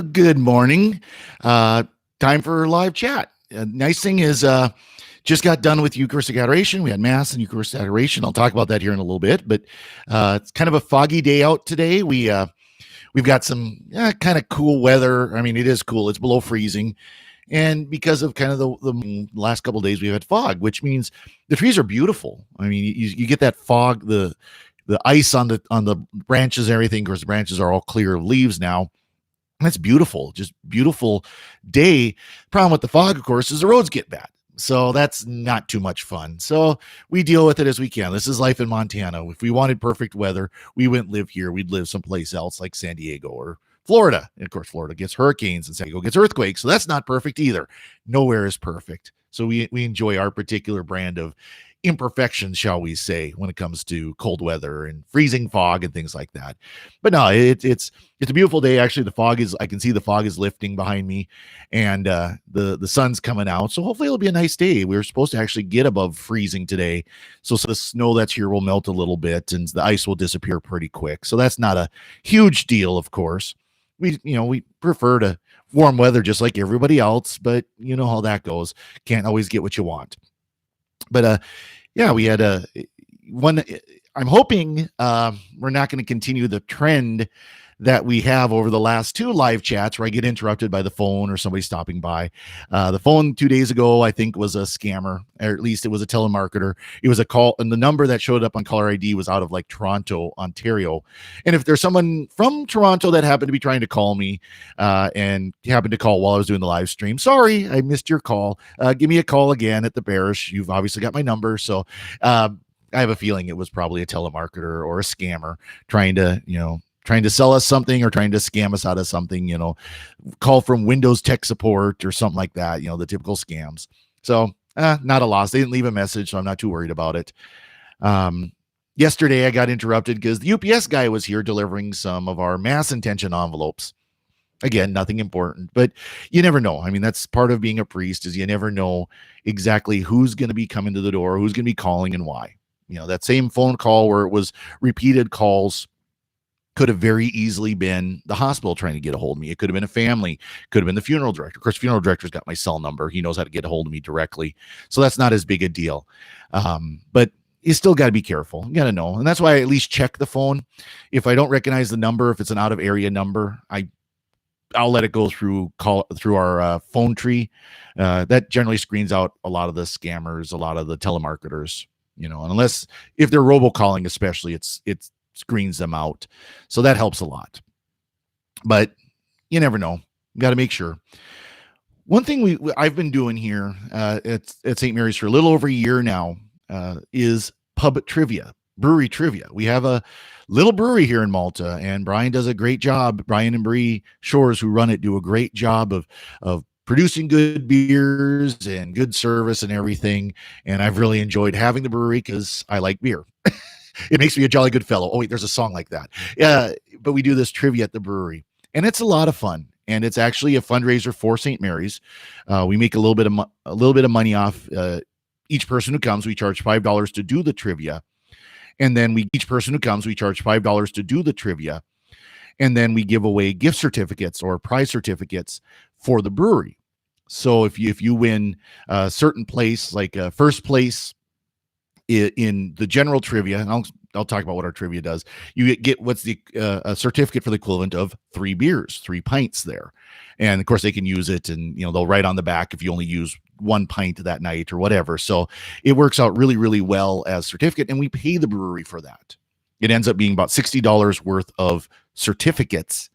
Good morning. Uh, Time for live chat. Nice thing is, just got done with Eucharistic adoration. We had Mass and Eucharistic adoration. I'll talk about that here in a little bit, but it's kind of a foggy day out today. We've got some kind of cool weather. I mean, it is cool. It's below freezing, and because of kind of the last couple of days, we've had fog, which means the trees are beautiful. I mean, you get that fog, the ice on the branches, and everything. Of course, the branches are all clear of leaves now. That's beautiful, just beautiful day. Problem with the fog, of course, is the roads get bad. So that's not too much fun. So we deal with it as we can. This is life in Montana. If we wanted perfect weather, we wouldn't live here. We'd live someplace else like San Diego or Florida. And of course, Florida gets hurricanes and San Diego gets earthquakes. So that's not perfect either. Nowhere is perfect. So we enjoy our particular brand of imperfections, shall we say, when it comes to cold weather and freezing fog and things like that. But no, it's a beautiful day. Actually, I can see the fog is lifting behind me, and the sun's coming out. So hopefully it'll be a nice day. We were supposed to actually get above freezing today, so the snow that's here will melt a little bit and the ice will disappear pretty quick. So that's not a huge deal, of course. We prefer to warm weather just like everybody else, but you know how that goes. Can't always get what you want. But yeah, we had one. I'm hoping we're not going to continue the trend that we have over the last two live chats where I get interrupted by the phone or somebody stopping by. The phone 2 days ago, I think, was a scammer, or at least it was a telemarketer. It was a call, and the number that showed up on caller ID was out of like Toronto, Ontario. And if there's someone from Toronto that happened to be trying to call me and happened to call while I was doing the live stream, sorry, I missed your call. Give me a call again at the Bearish. You've obviously got my number. So I have a feeling it was probably a telemarketer or a scammer trying to sell us something or trying to scam us out of something, call from Windows tech support or something like that, the typical scams. So not a loss. They didn't leave a message, so I'm not too worried about it. Yesterday I got interrupted because the UPS guy was here delivering some of our mass intention envelopes. Again, nothing important, but you never know. I mean, that's part of being a priest, is you never know exactly who's going to be coming to the door, who's going to be calling and why. That same phone call where it was repeated calls could have very easily been the hospital trying to get a hold of me. It could have been a family, could have been the funeral director. Of course, funeral director's got my cell number. He knows how to get a hold of me directly. So that's not as big a deal. But you still got to be careful. You got to know. And that's why I at least check the phone. If I don't recognize the number, if it's an out of area number, I'll let it go through our phone tree. That generally screens out a lot of the scammers, a lot of the telemarketers, and unless if they're robocalling, especially, it's screens them out. So that helps a lot. But you never know. You got to make sure. One thing I've been doing here at St. Mary's for a little over a year now is pub trivia, brewery trivia. We have a little brewery here in Malta, and Brian does a great job. Brian and Bree Shores, who run it, do a great job of producing good beers and good service and everything. And I've really enjoyed having the brewery because I like beer. It makes me a jolly good fellow. Oh, wait, there's a song like that. But we do this trivia at the brewery, and it's a lot of fun. And it's actually a fundraiser for St. Mary's. We make a little bit of money off each person who comes. We charge $5 to do the trivia, and then each person who comes, we charge $5 to do the trivia, and then we give away gift certificates or prize certificates for the brewery. So if you win a certain place, like first place in the general trivia, and I'll talk about what our trivia does. You get what's the a certificate for the equivalent of 3 beers, 3 pints there, and of course they can use it, and they'll write on the back if you only use 1 pint that night or whatever. So it works out really, really well as certificate, and we pay the brewery for that. It ends up being about $60 worth of certificates,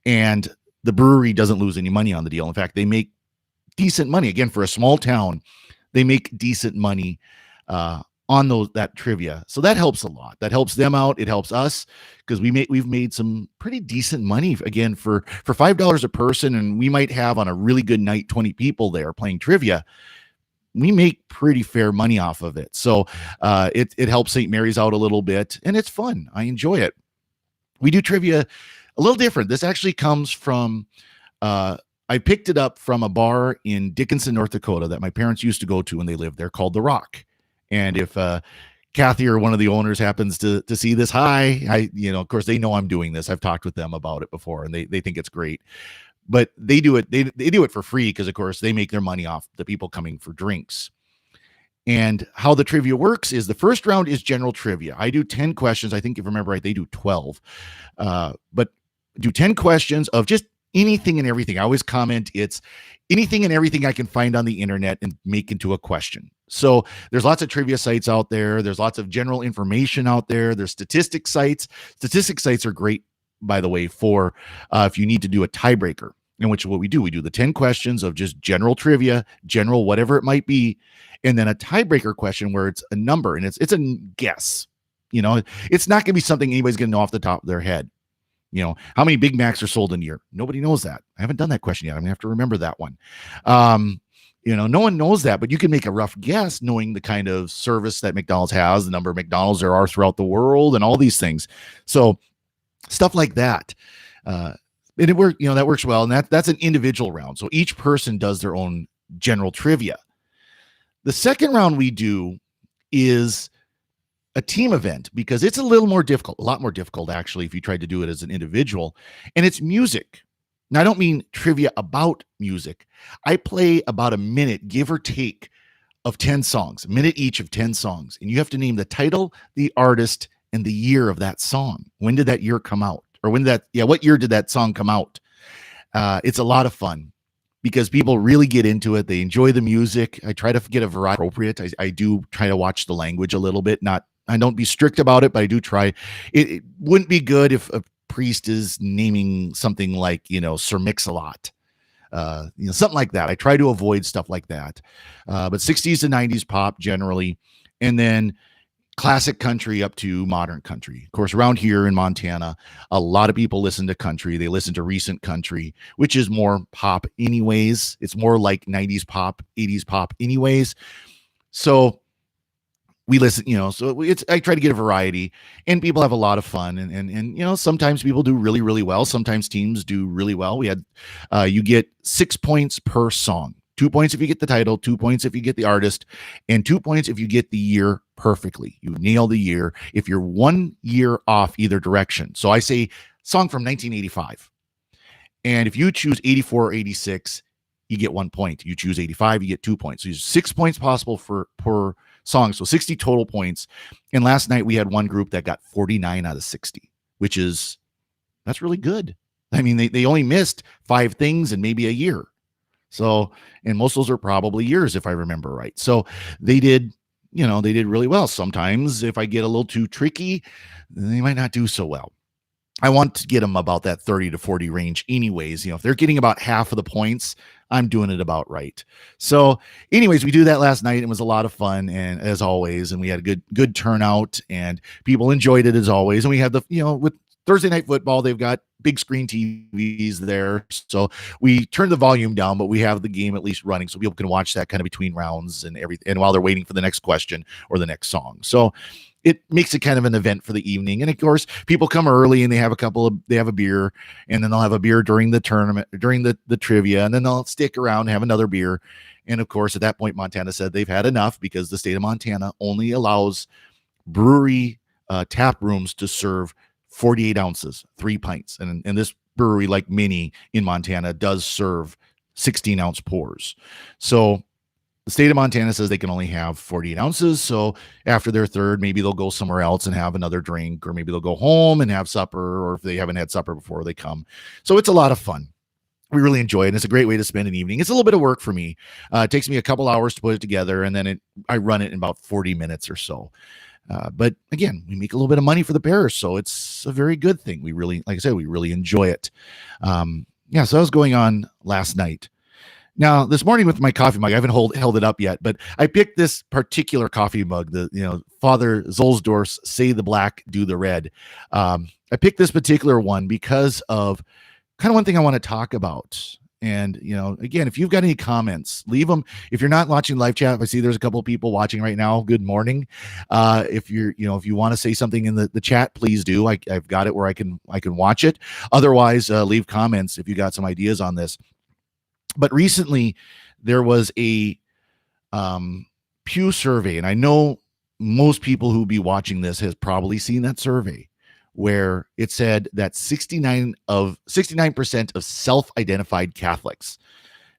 and the brewery doesn't lose any money on the deal. In fact, they make decent money. Again, for a small town, they make decent money on that trivia. So that helps a lot. That helps them out. It helps us because we've made some pretty decent money, again, for $5 a person, and we might have on a really good night 20 people there playing trivia. We make pretty fair money off of it. So it helps St. Mary's out a little bit, and it's fun. I enjoy it. We do trivia a little different. This actually comes from I picked it up from a bar in Dickinson, North Dakota that my parents used to go to when they lived there, called The Rock. And if Kathy or one of the owners happens to see this, hi, of course they know I'm doing this. I've talked with them about it before, and they think it's great. but they do it. They do it for free because, of course, they make their money off the people coming for drinks. And how the trivia works is the first round is general trivia. I do 10 questions. I think if I remember right, they do 12. But do 10 questions of just anything and everything. I always comment it's anything and everything I can find on the internet and make into a question. So there's lots of trivia sites out there. There's lots of general information out there. There's statistics sites. Statistics sites are great, by the way, for if you need to do a tiebreaker, in which what we do the 10 questions of just general trivia, general whatever it might be, and then a tiebreaker question where it's a number and it's a guess. It's not going to be something anybody's going to know off the top of their head. How many Big Macs are sold in a year? Nobody knows that. I haven't done that question yet. I'm going to have to remember that one. No one knows that, but you can make a rough guess knowing the kind of service that McDonald's has, the number of McDonald's there are throughout the world, and all these things. So stuff like that. And it works, that works well. And that's an individual round. So each person does their own general trivia. The second round we do is a team event because it's a little more difficult, a lot more difficult, actually, if you tried to do it as an individual. And it's music. Now, I don't mean trivia about music. I play about a minute, give or take, of 10 songs, a minute each of 10 songs. And you have to name the title, the artist, and the year of that song. When did that year come out? Or what year did that song come out? It's a lot of fun because people really get into it. They enjoy the music. I try to get a variety appropriate. I do try to watch the language a little bit. I don't be strict about it, but I do try. It wouldn't be good if a priest is naming something like, Sir Mix-a-Lot, something like that. I try to avoid stuff like that. But 60s to 90s pop generally, and then classic country up to modern country. Of course, around here in Montana, a lot of people listen to country. They listen to recent country, which is more pop anyways. It's more like 90s pop, 80s pop anyways. So we listen, I try to get a variety, and people have a lot of fun. And sometimes people do really, really well. Sometimes teams do really well. We had, you get 6 points per song. 2 points if you get the title, 2 points if you get the artist, and 2 points if you get the year perfectly. You nail the year. If you're 1 year off either direction. So I say song from 1985. And if you choose 84 or 86, you get 1 point. You choose 85, you get 2 points. So there's 6 points possible per song. So 60 total points. And last night we had one group that got 49 out of 60, that's really good. I mean, they only missed 5 things and maybe a year. So, and most of those are probably years, if I remember right. So they did really well. Sometimes if I get a little too tricky, they might not do so well. I want to get them about that 30 to 40 range anyways. If they're getting about half of the points, I'm doing it about right. So anyways, we do that last night. It was a lot of fun, and as always, and we had a good turnout, and people enjoyed it as always. And we had with Thursday night football, they've got big screen TVs there. So we turn the volume down, but we have the game at least running so people can watch that kind of between rounds and everything, and while they're waiting for the next question or the next song. So it makes it kind of an event for the evening. And of course, people come early and they have a beer, and then they'll have a beer during the tournament, during the trivia, and then they'll stick around and have another beer. And of course, at that point, Montana said they've had enough because the state of Montana only allows brewery tap rooms to serve 48 ounces, 3 pints. And this brewery, like many in Montana, does serve 16-ounce pours. So the state of Montana says they can only have 48 ounces. So after their third, maybe they'll go somewhere else and have another drink, or maybe they'll go home and have supper, or if they haven't had supper before they come. So it's a lot of fun. We really enjoy it. It's a great way to spend an evening. It's a little bit of work for me. It takes me a couple hours to put it together, and then I run it in about 40 minutes or so. But again, we make a little bit of money for the parish, so it's a very good thing. We really, like I said, we really enjoy it. So that was going on last night. Now, this morning with my coffee mug, I haven't held it up yet, but I picked this particular coffee mug, Father Zolsdorf's Say the Black, Do the Red. I picked this particular one because of kind of one thing I want to talk about. And, again, if you've got any comments, leave them. If you're not watching live chat, I see there's a couple of people watching right now. Good morning. If you want to say something in the chat, please do. I've got it where I can watch it. Otherwise, leave comments if you got some ideas on this. But recently there was a Pew survey, and I know most people who be watching this has probably seen that survey, where it said that 69% of self-identified Catholics.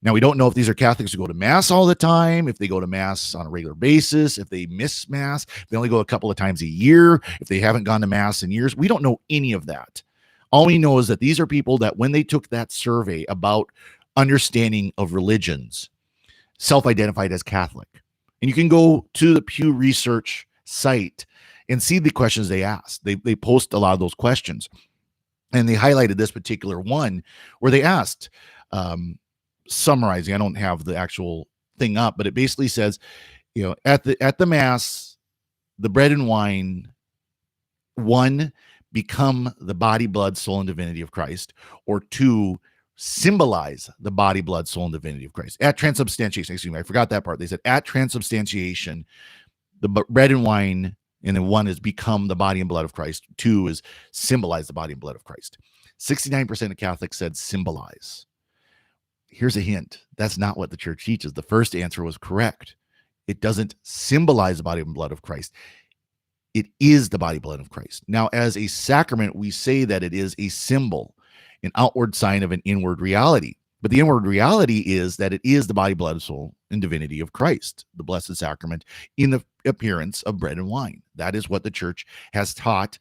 Now, we don't know if these are Catholics who go to Mass all the time, if they go to Mass on a regular basis, if they miss Mass, if they only go a couple of times a year, if they haven't gone to Mass in years. We don't know any of that. All we know is that these are people that when they took that survey about understanding of religions, self-identified as Catholic. And you can go to the Pew Research site and see the questions they asked. They post a lot of those questions. And they highlighted this particular one where they asked, summarizing, I don't have the actual thing up, but it basically says, at the Mass, the bread and wine, one, become the body, blood, soul, and divinity of Christ, or two, symbolize the body, blood, soul, and divinity of Christ. At transubstantiation, excuse me, I forgot that part. They said at transubstantiation, the bread and wine, and then one is become the body and blood of Christ. Two is symbolize the body and blood of Christ. 69% of Catholics said symbolize. Here's a hint. That's not what the church teaches. The first answer was correct. It doesn't symbolize the body and blood of Christ. It is the body and blood of Christ. Now, as a sacrament, we say that it is a symbol, an outward sign of an inward reality. But the inward reality is that it is the body, blood, soul, and divinity of Christ, the Blessed Sacrament, in the appearance of bread and wine. That is what the church has taught.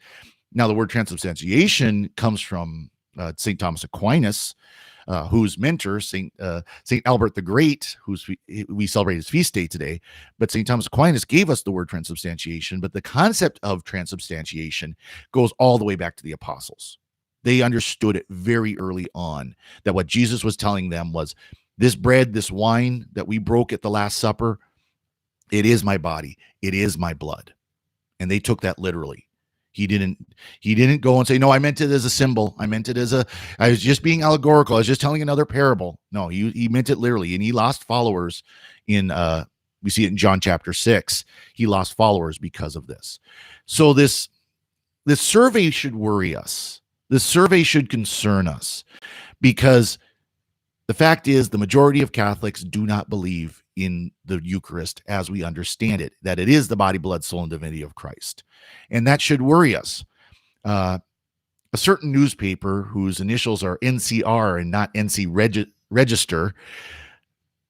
Now, the word transubstantiation comes from St. Thomas Aquinas, whose mentor, St. Albert the Great, whose we celebrate his feast day today. But St. Thomas Aquinas gave us the word transubstantiation, but the concept of transubstantiation goes all the way back to the apostles. They understood it very early on, that what Jesus was telling them was, this bread, this wine that we broke at the Last Supper, it is my body, it is my blood. And they took that literally. He didn't go and say, no, I meant it as a symbol. I was just being allegorical. I was just telling another parable. No, he meant it literally. And he lost followers we see it in John chapter 6. He lost followers because of this. So this survey should worry us. This survey should concern us, because the fact is the majority of Catholics do not believe in the Eucharist as we understand it, that it is the body, blood, soul, and divinity of Christ. And that should worry us. A certain newspaper whose initials are NCR and not NC Register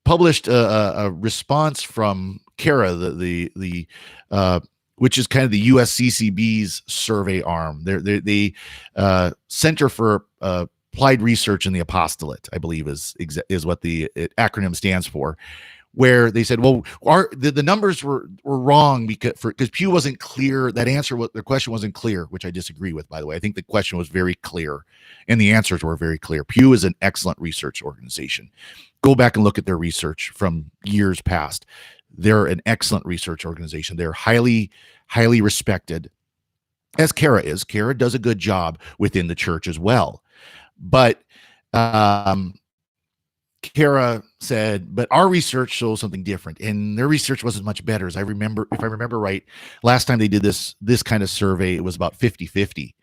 published a response from CARA, the which is kind of the USCCB's survey arm. They Center for Applied Research in the Apostolate, I believe is what the acronym stands for, where they said, well, the numbers were wrong because Pew wasn't clear. That answer, the question wasn't clear, which I disagree with, by the way. I think the question was very clear and the answers were very clear. Pew is an excellent research organization. Go back and look at their research from years past. They're an excellent research organization. They're highly, highly respected, as CARA is. CARA does a good job within the church as well. But CARA said, but our research shows something different, and their research wasn't much better. As I remember, if I remember right, last time they did this kind of survey, it was about 50-50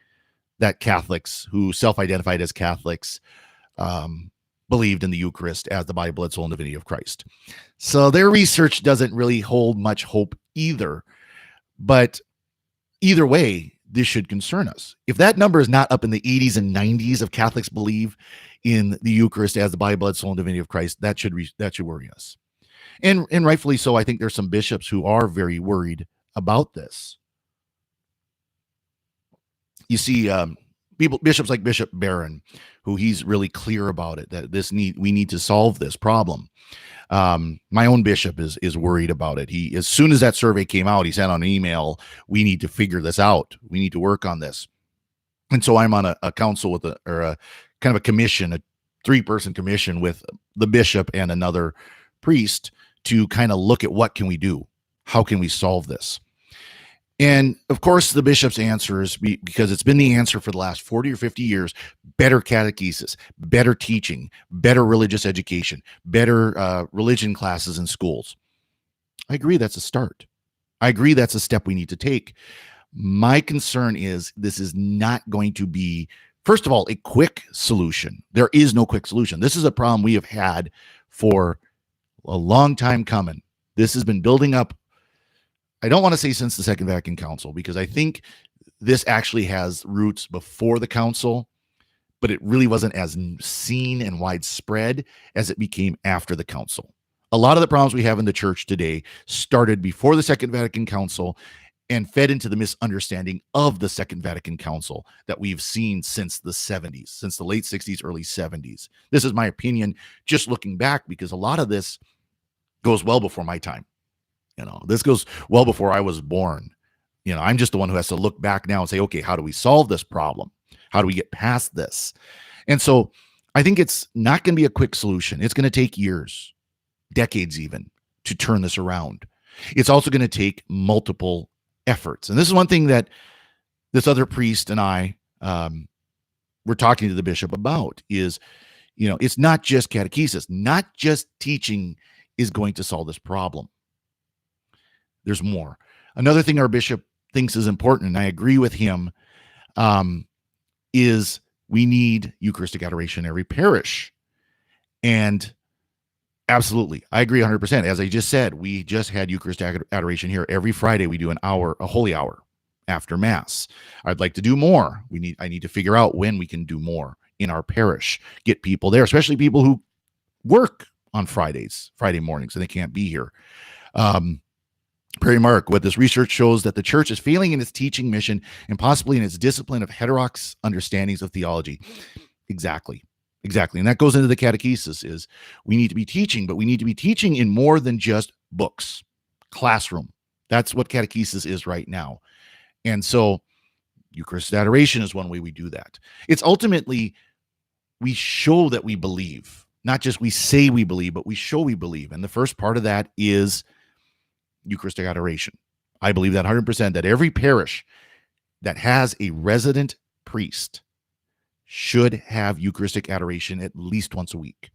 that Catholics who self-identified as Catholics believed in the Eucharist as the body, blood, soul, and divinity of Christ. So their research doesn't really hold much hope either. But either way, this should concern us. If that number is not up in the 80s and 90s of Catholics believe in the Eucharist as the body, blood, soul, and divinity of Christ, that should worry us. And rightfully so. I think there's some bishops who are very worried about this. You see, bishops like Bishop Barron, who he's really clear about it, that we need to solve this problem. My own bishop is worried about it. He, as soon as that survey came out, he sent on an email, we need to figure this out. We need to work on this. And so I'm on a council with a kind of a commission, a 3-person commission with the bishop and another priest to kind of look at what can we do? How can we solve this? And of course, the bishop's answer is, because it's been the answer for the last 40 or 50 years, better catechesis, better teaching, better religious education, better religion classes in schools. I agree that's a start. I agree that's a step we need to take. My concern is this is not going to be, first of all, a quick solution. There is no quick solution. This is a problem we have had for a long time coming. This has been building up. I don't want to say since the Second Vatican Council, because I think this actually has roots before the council, but it really wasn't as seen and widespread as it became after the council. A lot of the problems we have in the church today started before the Second Vatican Council and fed into the misunderstanding of the Second Vatican Council that we've seen since the 70s, since the late 60s, early 70s. This is my opinion, just looking back, because a lot of this goes well before my time. This goes well before I was born. I'm just the one who has to look back now and say, okay, how do we solve this problem? How do we get past this? And so I think it's not going to be a quick solution. It's going to take years, decades even, to turn this around. It's also going to take multiple efforts. And this is one thing that this other priest and I were talking to the bishop about is, it's not just catechesis, not just teaching is going to solve this problem. There's more. Another thing our bishop thinks is important, and I agree with him, is we need Eucharistic adoration in every parish. And absolutely, I agree 100%. As I just said, we just had Eucharistic adoration here. Every Friday we do an hour, a holy hour after Mass. I'd like to do more. I need to figure out when we can do more in our parish, get people there, especially people who work on Friday mornings, and they can't be here. Perry Mark, what this research shows that the church is failing in its teaching mission and possibly in its discipline of heterodox understandings of theology. Exactly. And that goes into the catechesis is we need to be teaching, but we need to be teaching in more than just books, classroom. That's what catechesis is right now. And so Eucharistic adoration is one way we do that. It's ultimately, we show that we believe, not just we say we believe, but we show we believe. And the first part of that is Eucharistic adoration. I believe that 100%, that every parish that has a resident priest should have Eucharistic adoration at least once a week.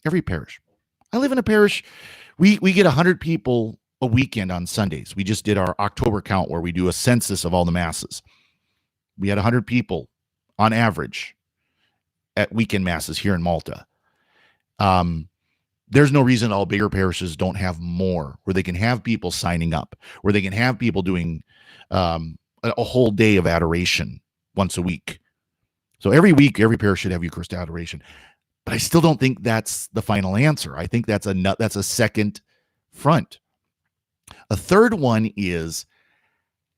Every parish. I live in a parish, we get 100 people a weekend on Sundays. We just did our October count where we do a census of all the masses. We had 100 people on average at weekend masses here in Malta. There's no reason all bigger parishes don't have more, where they can have people signing up, where they can have people doing a whole day of adoration once a week. So every week, every parish should have Eucharistic adoration. But I still don't think that's the final answer. I think that's a second front. A third one is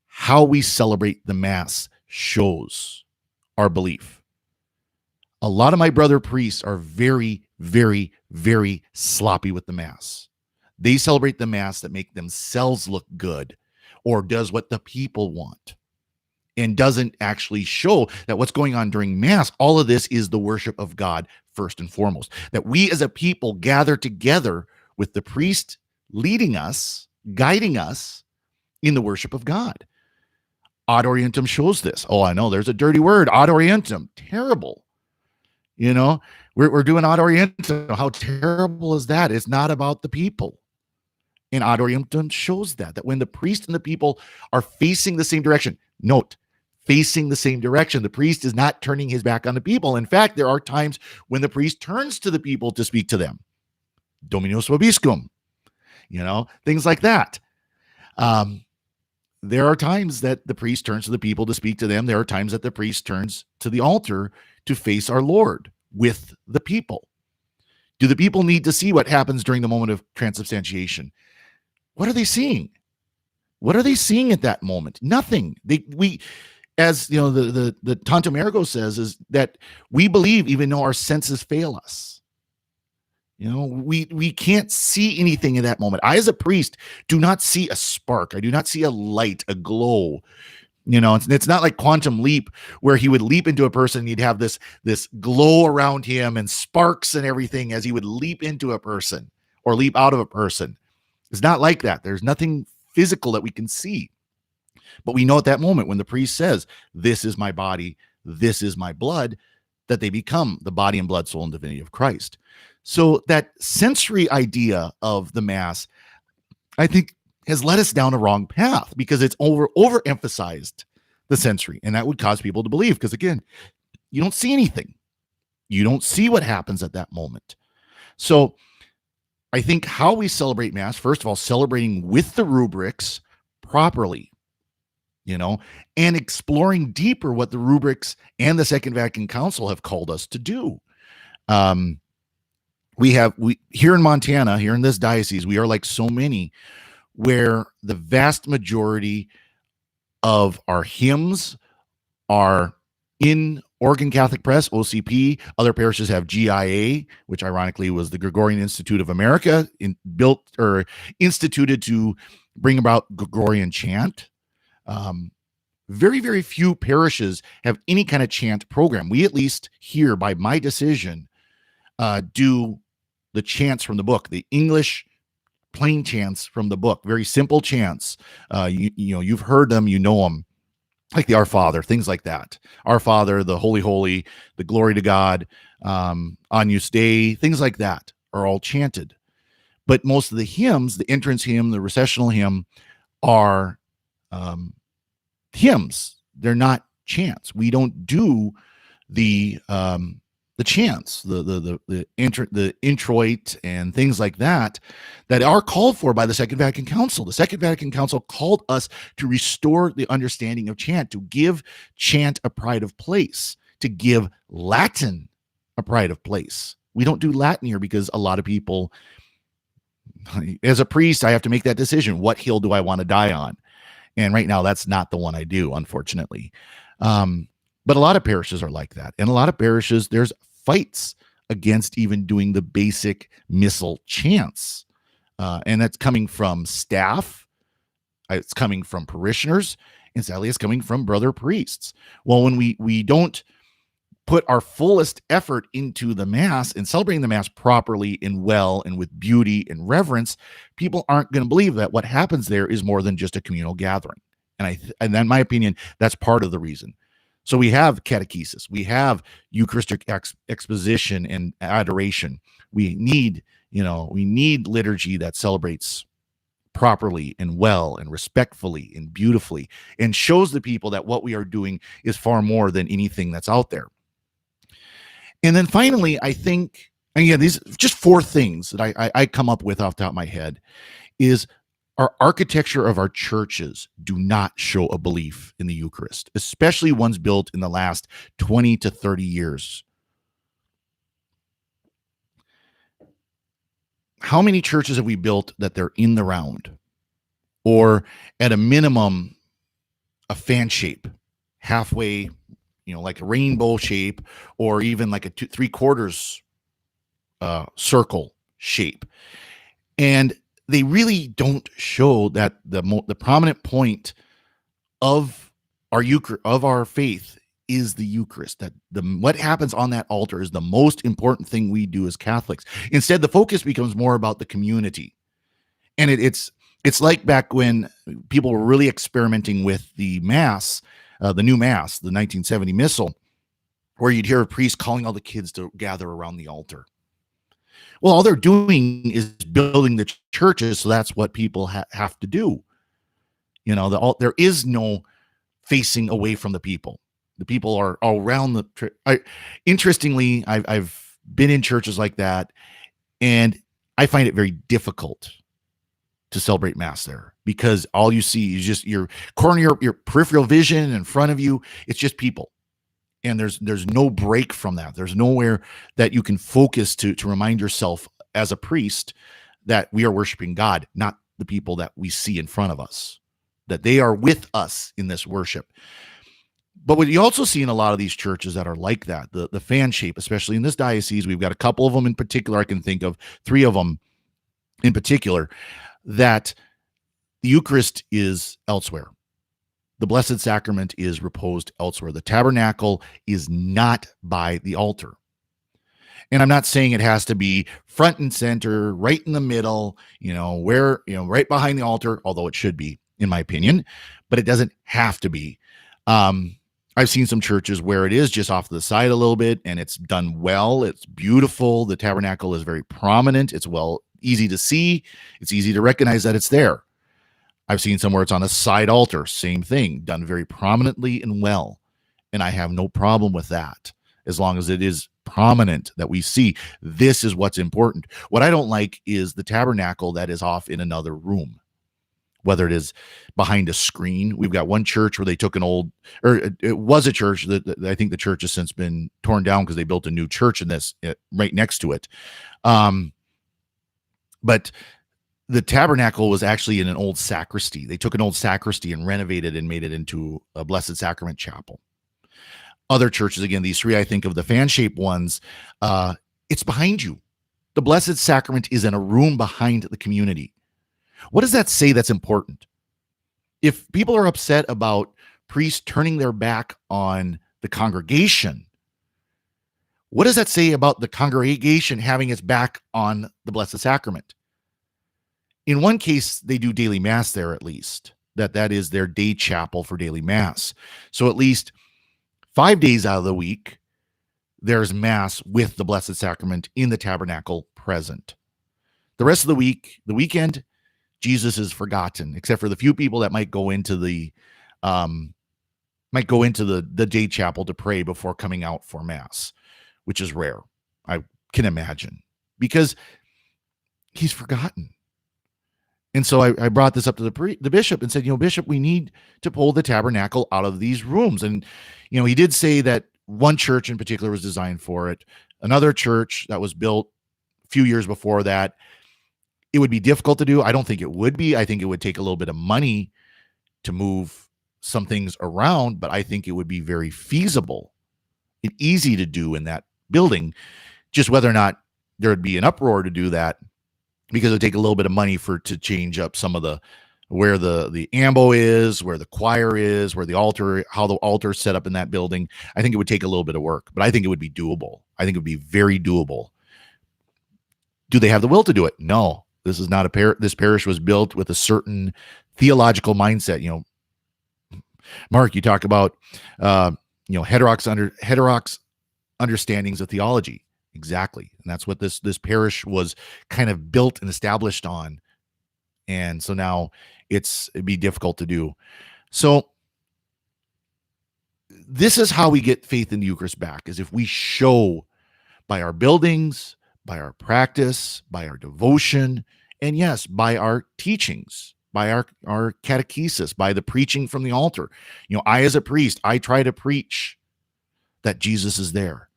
how we celebrate the Mass shows our belief. A lot of my brother priests are very, very, very sloppy with the Mass. They celebrate the Mass that make themselves look good or does what the people want and doesn't actually show that what's going on during Mass, all of this is the worship of God first and foremost. That we as a people gather together with the priest leading us, guiding us in the worship of God. Ad orientem shows this. Oh, I know there's a dirty word, ad orientem. Terrible. We're doing ad orientem. How terrible is that? It's not about the people. And ad orientem shows that when the priest and the people are facing the same direction, note, facing the same direction, the priest is not turning his back on the people. In fact, there are times when the priest turns to the people to speak to them. Dominus vobiscum, things like that. There are times that the priest turns to the people to speak to them. There are times that the priest turns to the altar to face our Lord with the people. Do the people need to see what happens during the moment of transubstantiation? What are they seeing? What are they seeing at that moment? Nothing. As the Tantum Ergo says, is that we believe even though our senses fail us. We can't see anything in that moment. I, as a priest, do not see a spark. I do not see a light, a glow. It's not like Quantum Leap where he would leap into a person and he'd have this glow around him and sparks and everything as he would leap into a person or leap out of a person. It's not like that. There's nothing physical that we can see. But we know at that moment when the priest says, this is my body, this is my blood, that they become the body and blood, soul, and divinity of Christ. So that sensory idea of the Mass, I think, has led us down a wrong path because it's overemphasized the sensory, and that would cause people to believe because, again, you don't see anything. You don't see what happens at that moment. So I think how we celebrate Mass, first of all, celebrating with the rubrics properly. and exploring deeper what the rubrics and the Second Vatican Council have called us to do. Um, we here in Montana, here in this diocese, we are like so many, where the vast majority of our hymns are in Oregon Catholic Press, OCP. Other parishes have GIA, which ironically was the Gregorian Institute of America, built or instituted to bring about Gregorian chant. Very, very few parishes have any kind of chant program. We, at least here, by my decision, do the chants from the book, the English plain chants from the book, very simple chants. You've heard them, you know them, like the Our Father, things like that. Our Father, the Holy, Holy, the Glory to God, Agnus Dei, things like that are all chanted. But most of the hymns, the entrance hymn, the recessional hymn, are hymns. They're not chants. We don't do the chants, the introit and things like that are called for by the Second Vatican Council. The Second Vatican Council called us to restore the understanding of chant, to give chant a pride of place, to give Latin a pride of place. We don't do Latin here because a lot of people, as a priest, I have to make that decision. What hill do I want to die on? And right now, that's not the one I do, unfortunately. But a lot of parishes are like that. And a lot of parishes, there's fights against even doing the basic missal chants. And that's coming from staff. It's coming from parishioners. And sadly, it's coming from brother priests. Well, when we don't put our fullest effort into the Mass and celebrating the Mass properly and well and with beauty and reverence, people aren't going to believe that what happens there is more than just a communal gathering. And in my opinion, that's part of the reason. So we have catechesis, we have Eucharistic exposition and adoration. We need liturgy that celebrates properly and well and respectfully and beautifully and shows the people that what we are doing is far more than anything that's out there. And then finally, I think, and these just four things that I come up with off the top of my head is our architecture of our churches do not show a belief in the Eucharist, especially ones built in the last 20 to 30 years. How many churches have we built that they're in the round, or at a minimum, a fan shape, halfway, like a rainbow shape, or even like a 3/4 circle shape? And they really don't show that the prominent point of our faith is the Eucharist, that what happens on that altar is the most important thing we do as Catholics. Instead, the focus becomes more about the community. And it's like back when people were really experimenting with the Mass, the new Mass, the 1970 Missal, where you'd hear a priest calling all the kids to gather around the altar. Well, all they're doing is building the churches, so that's what people have to do. There is no facing away from the people. The people are all around interestingly, I've been in churches like that, and I find it very difficult to celebrate Mass there, because all you see is just your peripheral vision in front of you. It's just people. And there's no break from that. There's nowhere that you can focus to remind yourself as a priest that we are worshiping God, not the people that we see in front of us, that they are with us in this worship. But what you also see in a lot of these churches that are like that, the fan shape, especially in this diocese, we've got a couple of them in particular. I can think of 3 of them in particular, that the Eucharist is elsewhere. The Blessed Sacrament is reposed elsewhere. The tabernacle is not by the altar. And I'm not saying it has to be front and center, right in the middle, right behind the altar, although it should be, in my opinion, but it doesn't have to be. I've seen some churches where it is just off to the side a little bit, and it's done well. It's beautiful. The tabernacle is very prominent. It's easy to see. It's easy to recognize that it's there. I've seen somewhere it's on a side altar, same thing, done very prominently and well. And I have no problem with that, as long as it is prominent, that we see this is what's important. What I don't like is the tabernacle that is off in another room, whether it is behind a screen. We've got one church where they took an old, or it was a church that I think the church has since been torn down because they built a new church in this right next to it. But the tabernacle was actually in an old sacristy. They took an old sacristy and renovated and made it into a Blessed Sacrament chapel. Other churches, again, these three, I think of the fan-shaped ones, it's behind you. The Blessed Sacrament is in a room behind the community. What does that say that's important? If people are upset about priests turning their back on the congregation, what does that say about the congregation having its back on the Blessed Sacrament? In one case, they do daily mass there, at least. That is their day chapel for daily mass. So at least 5 days out of the week, there's mass with the Blessed Sacrament in the tabernacle present. The rest of the week, the weekend, Jesus is forgotten, except for the few people that might go into the day chapel to pray before coming out for mass, which is rare, I can imagine, because he's forgotten. And so I brought this up to the bishop and said, Bishop, we need to pull the tabernacle out of these rooms. And, he did say that one church in particular was designed for it. Another church that was built a few years before that, it would be difficult to do. I don't think it would be. I think it would take a little bit of money to move some things around, but I think it would be very feasible and easy to do in that building. Just whether or not there would be an uproar to do that, because it would take a little bit of money to change up some of where the ambo is, where the choir is, where the altar, how the altar is set up in that building. I think it would take a little bit of work, but I think it would be doable. I think it would be very doable. Do they have the will to do it? No. This is not this parish was built with a certain theological mindset. Mark, you talk about heterodox understandings of theology. Exactly. And that's what this parish was kind of built and established on. And so now it'd be difficult to do. So this is how we get faith in the Eucharist back, is if we show by our buildings, by our practice, by our devotion, and yes, by our teachings, by our catechesis, by the preaching from the altar. I, as a priest, I try to preach that Jesus is there.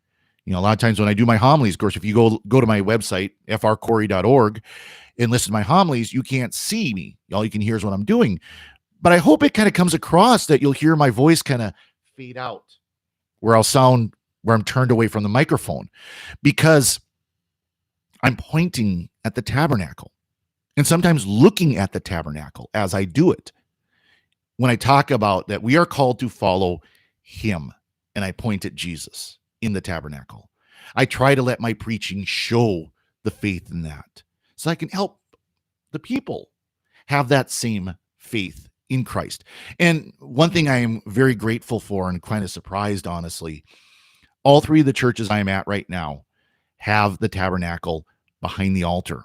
A lot of times when I do my homilies, of course, if you go to my website, frcorey.org, and listen to my homilies, you can't see me. All you can hear is what I'm doing. But I hope it kind of comes across that you'll hear my voice kind of fade out, where I'm turned away from the microphone, because I'm pointing at the tabernacle and sometimes looking at the tabernacle as I do it. When I talk about that we are called to follow him, and I point at Jesus in the tabernacle, I try to let my preaching show the faith in that, so I can help the people have that same faith in Christ. And one thing I am very grateful for, and kind of surprised, honestly, all three of the churches I am at right now have the tabernacle behind the altar.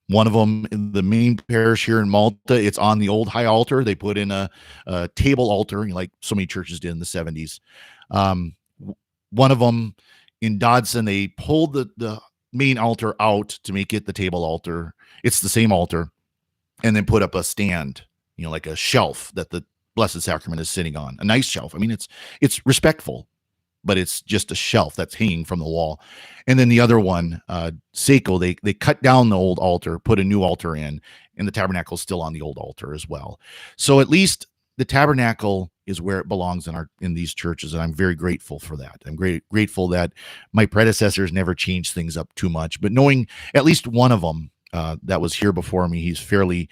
One of them, in the main parish here in Malta, it's on the old high altar. They put in a table altar, like so many churches did in the 70s. One of them in Dodson, they pulled the main altar out to make it the table altar. It's the same altar, and then put up a stand, like a shelf that the Blessed Sacrament is sitting on. A nice shelf. I mean, it's respectful, but it's just a shelf that's hanging from the wall. And then the other one, Seiko, they cut down the old altar, put a new altar in, and the tabernacle is still on the old altar as well. So at least the tabernacle is where it belongs in these churches, and I'm very grateful for that. I'm grateful that my predecessors never changed things up too much, but knowing at least one of them that was here before me, he's fairly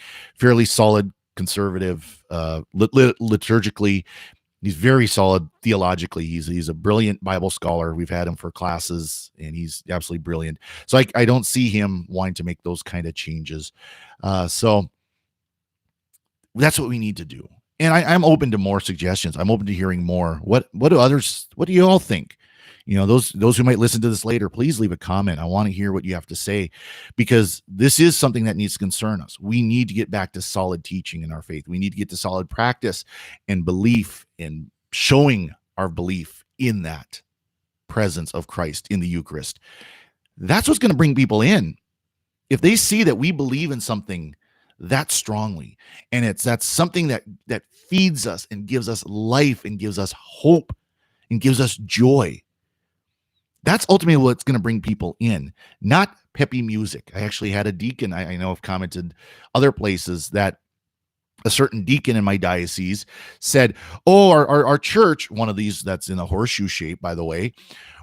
solid, conservative, liturgically. He's very solid theologically. He's a brilliant Bible scholar. We've had him for classes, and he's absolutely brilliant. So I don't see him wanting to make those kind of changes. So that's what we need to do. And I'm open to more suggestions. I'm open to hearing more. What do you all think? Those who might listen to this later, please leave a comment. I want to hear what you have to say, because this is something that needs to concern us. We need to get back to solid teaching in our faith. We need to get to solid practice and belief, and showing our belief in that presence of Christ in the Eucharist. That's what's going to bring people in. If they see that we believe in something that strongly. And that's something that feeds us and gives us life and gives us hope and gives us joy. That's ultimately what's going to bring people in, not peppy music. I actually had a deacon, I know I've commented other places, that a certain deacon in my diocese said, "Oh, our church, one of these that's in a horseshoe shape, by the way,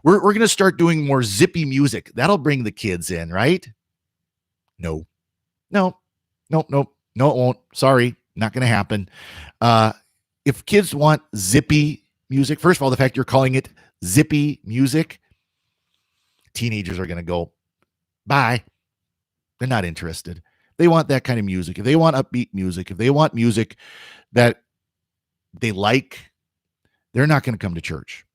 we're going to start doing more zippy music. That'll bring the kids in, right?" No, no, no, no, no, it won't. Sorry, not going to happen. If kids want zippy music, first of all, the fact you're calling it zippy music, teenagers are going to go, bye. They're not interested. They want that kind of music. If they want upbeat music, if they want music that they like, they're not going to come to church.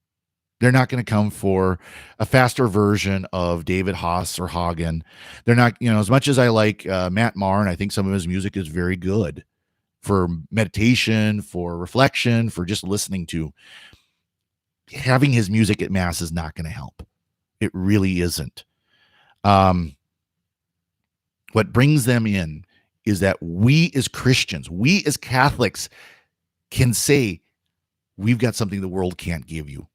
They're not going to come for a faster version of David Haas or Hagen. They're not, as much as I like Matt Maher, and I think some of his music is very good for meditation, for reflection, for just listening to, having his music at Mass is not going to help. It really isn't. What brings them in is that we as Christians, we as Catholics can say, we've got something the world can't give you.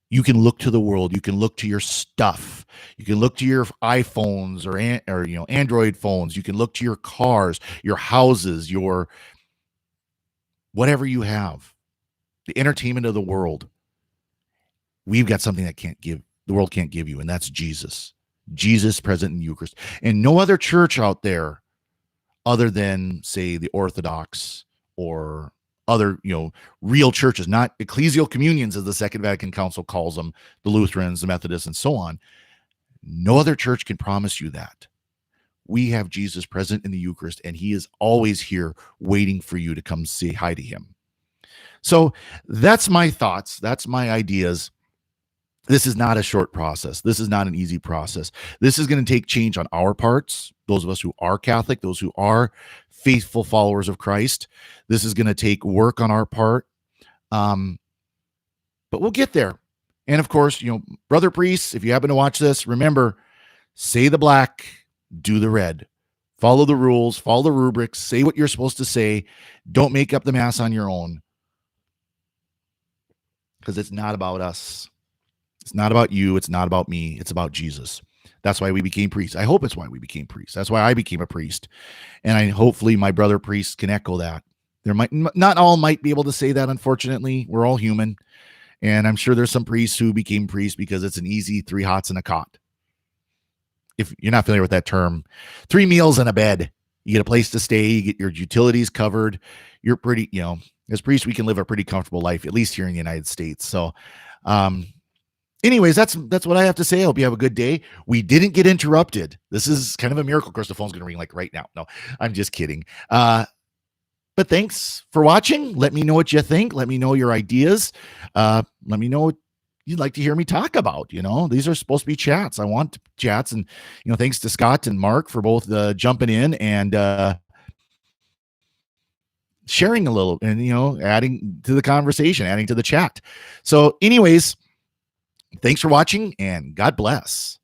You can look to the world. You can look to your stuff. You can look to your iPhones or Android phones. You can look to your cars, your houses, your whatever you have, the entertainment of the world. We've got something that the world can't give you, and that's Jesus. Jesus present in the Eucharist. And no other church out there, other than, say, the Orthodox or other, real churches, not ecclesial communions, as the Second Vatican Council calls them, the Lutherans, the Methodists, and so on. No other church can promise you that. We have Jesus present in the Eucharist, and he is always here waiting for you to come say hi to him. So that's my thoughts. That's my ideas. This is not a short process. This is not an easy process. This is going to take change on our parts, those of us who are Catholic, those who are faithful followers of Christ. This is going to take work on our part, but we'll get there. And of course, brother priests, if you happen to watch this, remember, say the black, do the red. Follow the rules, follow the rubrics, say what you're supposed to say. Don't make up the Mass on your own, because it's not about us. It's not about you. It's not about me. It's about Jesus. That's why we became priests. I hope it's why we became priests. That's why I became a priest. And hopefully my brother priests can echo that. Not all might be able to say that, unfortunately. We're all human. And I'm sure there's some priests who became priests because it's an easy 3 hots and a cot. If you're not familiar with that term, 3 meals and a bed. You get a place to stay. You get your utilities covered. You're pretty, as priests, we can live a pretty comfortable life, at least here in the United States. So, anyways, that's what I have to say. I hope you have a good day. We didn't get interrupted. This is kind of a miracle. Of course, the phone's going to ring like right now. No, I'm just kidding. But thanks for watching. Let me know what you think. Let me know your ideas. Let me know what you'd like to hear me talk about. These are supposed to be chats. I want chats. And, thanks to Scott and Mark for both jumping in and sharing a little and, adding to the conversation, adding to the chat. So anyways, thanks for watching, and God bless.